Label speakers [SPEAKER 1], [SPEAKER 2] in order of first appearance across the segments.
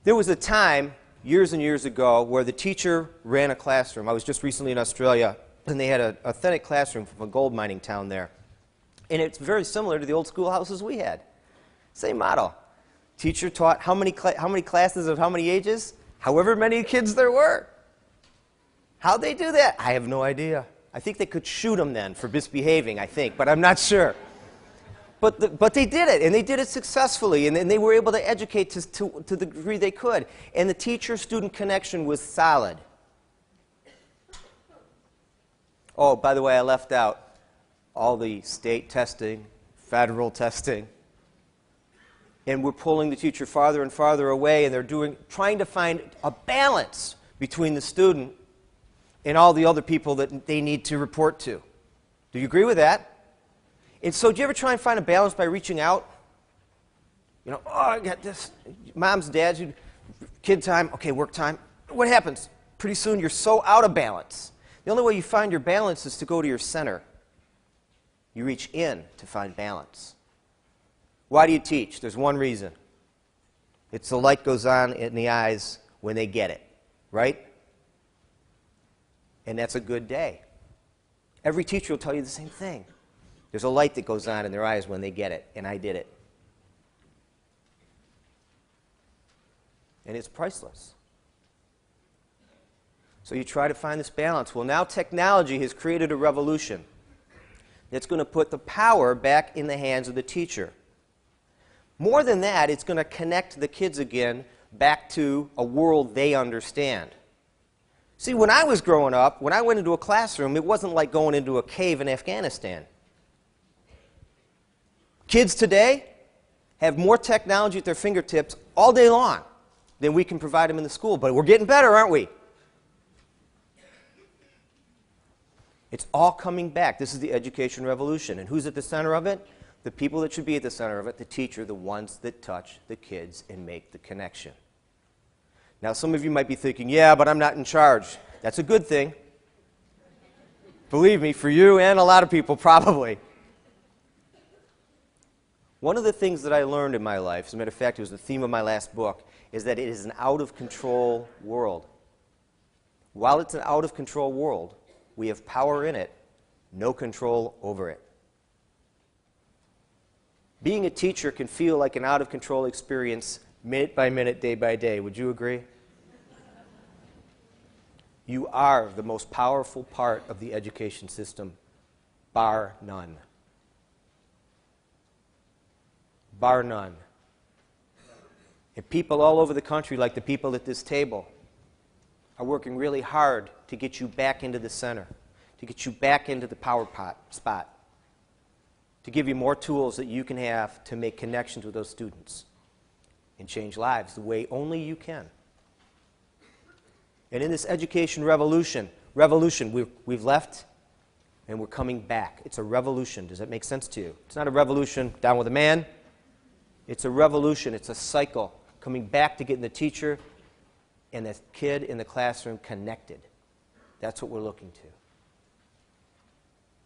[SPEAKER 1] There was a time, years and years ago, where the teacher ran a classroom. I was just recently in Australia, and they had an authentic classroom from a gold mining town there. And it's very similar to the old schoolhouses we had. Same model. Teacher taught how many classes of how many ages? However many kids there were. How'd they do that? I have no idea. I think they could shoot them then for misbehaving, I think, but I'm not sure. But they did it, and they did it successfully, and they were able to educate to the degree they could. And the teacher-student connection was solid. Oh, by the way, I left out all the state testing, federal testing. And we're pulling the teacher farther and farther away, and they're trying to find a balance between the student and all the other people that they need to report to. Do you agree with that? And so do you ever try and find a balance by reaching out? You know, oh, I got this. Moms, dads, kid time, okay, work time. What happens? Pretty soon you're so out of balance. The only way you find your balance is to go to your center. You reach in to find balance. Why do you teach? There's one reason. It's the light goes on in the eyes when they get it, right? And that's a good day. Every teacher will tell you the same thing. There's a light that goes on in their eyes when they get it, and I did it. And it's priceless. So you try to find this balance. Well, now technology has created a revolution that's going to put the power back in the hands of the teacher. More than that, it's going to connect the kids again back to a world they understand. See, when I was growing up, when I went into a classroom, it wasn't like going into a cave in Afghanistan. Kids today have more technology at their fingertips all day long than we can provide them in the school. But we're getting better, aren't we? It's all coming back. This is the education revolution. And who's at the center of it? The people that should be at the center of it, the teacher, the ones that touch the kids and make the connection. Now, some of you might be thinking, yeah, but I'm not in charge. That's a good thing. Believe me, for you and a lot of people, probably. One of the things that I learned in my life, as a matter of fact, it was the theme of my last book, is that it is an out-of-control world. While it's an out-of-control world, we have power in it, no control over it. Being a teacher can feel like an out-of-control experience minute by minute, day by day. Would you agree? You are the most powerful part of the education system, bar none. Bar none. And people all over the country, like the people at this table, are working really hard to get you back into the center, to get you back into the power spot, to give you more tools that you can have to make connections with those students and change lives the way only you can. And in this education revolution, we've left and we're coming back. It's a revolution. Does that make sense to you? It's not a revolution down with a man. It's a revolution. It's a cycle coming back to getting the teacher and the kid in the classroom connected. That's what we're looking to.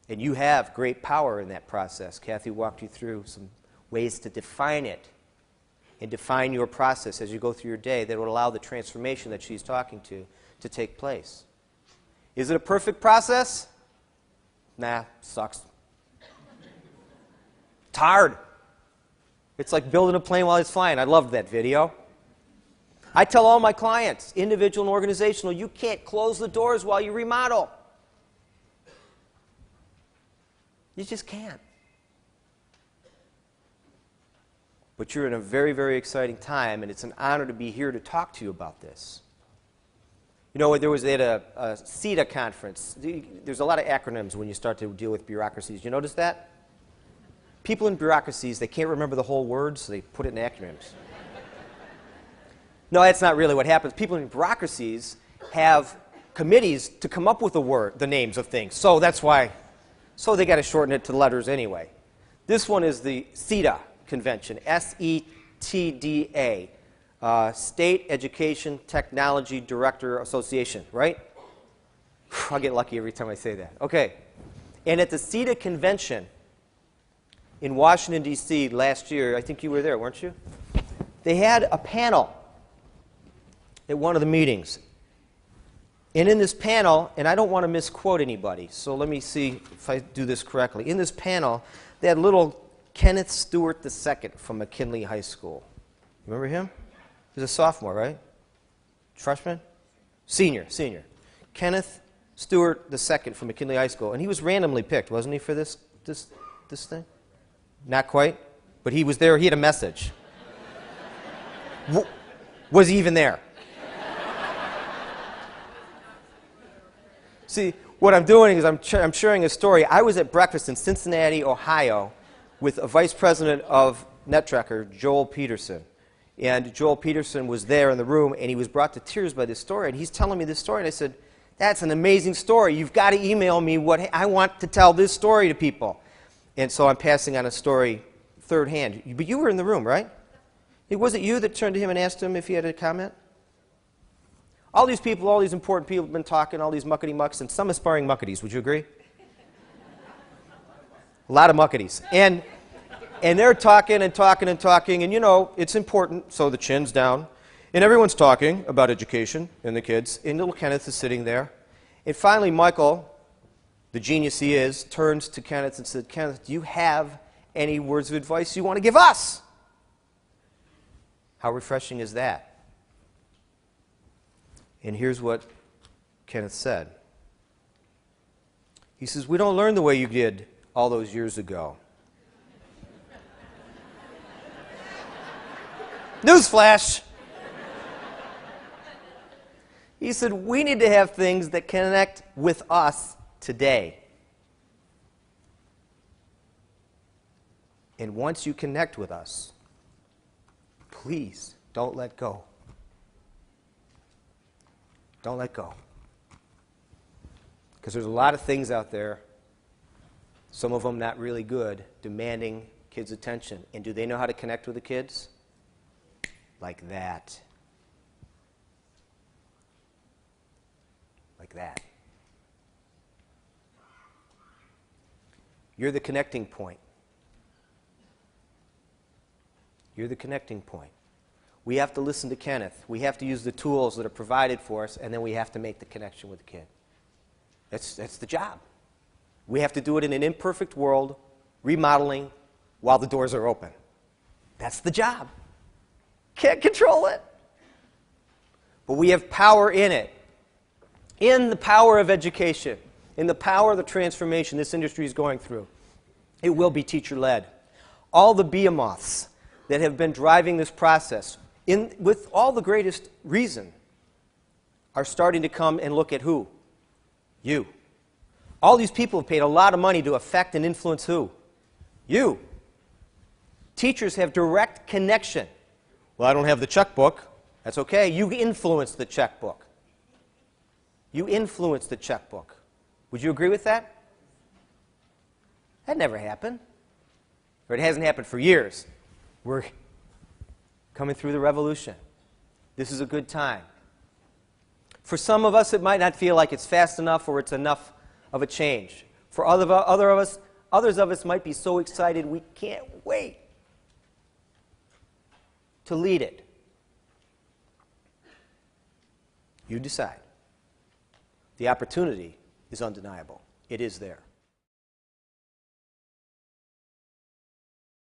[SPEAKER 1] And you have great power in that process. Kathy walked you through some ways to define it and define your process as you go through your day that would allow the transformation that she's talking to take place. Is it a perfect process? Nah, sucks. It's hard. It's like building a plane while it's flying. I loved that video. I tell all my clients, individual and organizational, you can't close the doors while you remodel. You just can't. But you're in a very, very exciting time, and it's an honor to be here to talk to you about this. You know, there was at a CETA conference. There's a lot of acronyms when you start to deal with bureaucracies. You notice that? People in bureaucracies, they can't remember the whole word, so they put it in acronyms. No, that's not really what happens. People in bureaucracies have committees to come up with the names of things. So that's why. So they got to shorten it to letters anyway. This one is the CETA convention, S-E-T-D-A, State Education Technology Director Association, right? I'll get lucky every time I say that. Okay. And at the CETA convention in Washington, D.C. last year, I think you were there, weren't you? They had a panel at one of the meetings. And in this panel, and I don't want to misquote anybody, so let me see if I do this correctly. In this panel, they had little Kenneth Stewart II from McKinley High School. Remember him? He's a sophomore, right? Freshman? Senior. Kenneth Stewart II from McKinley High School. And he was randomly picked, wasn't he, for this thing? Not quite, but he was there. He had a message. Was he even there? See, what I'm doing is I'm sharing a story. I was at breakfast in Cincinnati, Ohio, with a vice president of NetTrekker, Joel Peterson. And Joel Peterson was there in the room, and he was brought to tears by this story. And he's telling me this story, and I said, that's an amazing story. You've got to email me what I want to tell this story to people. And so I'm passing on a story third hand. But you were in the room, right? Was it you that turned to him and asked him if he had a comment? All these people, all these important people have been talking, all these muckety-mucks, and some aspiring mucketies. Would you agree? A lot of mucketies. And they're talking and talking and talking, and you know, it's important, so the chin's down. And everyone's talking about education and the kids, and little Kenneth is sitting there. And finally, Michael, the genius he is, turns to Kenneth and said, Kenneth, do you have any words of advice you want to give us? How refreshing is that? And here's what Kenneth said. He says, we don't learn the way you did all those years ago. Newsflash! He said, we need to have things that connect with us today. And once you connect with us, please don't let go. Don't let go. Because there's a lot of things out there, some of them not really good, demanding kids' attention. And do they know how to connect with the kids? Like that. Like that. You're the connecting point. You're the connecting point. We have to listen to Kenneth. We have to use the tools that are provided for us, and then we have to make the connection with the kid. That's the job. We have to do it in an imperfect world, remodeling, while the doors are open. That's the job. Can't control it. But we have power in it. In the power of education, in the power of the transformation this industry is going through. It will be teacher-led. All the behemoths that have been driving this process, with all the greatest reason, are starting to come and look at who? You. All these people have paid a lot of money to affect and influence who? You. Teachers have direct connection. Well, I don't have the checkbook. That's okay. You influence the checkbook. You influence the checkbook. Would you agree with that? That never happened. Or it hasn't happened for years. We're coming through the revolution. This is a good time. For some of us, it might not feel like it's fast enough or it's enough of a change. For others of us might be so excited we can't wait to lead it. You decide. The opportunity is undeniable. It is there.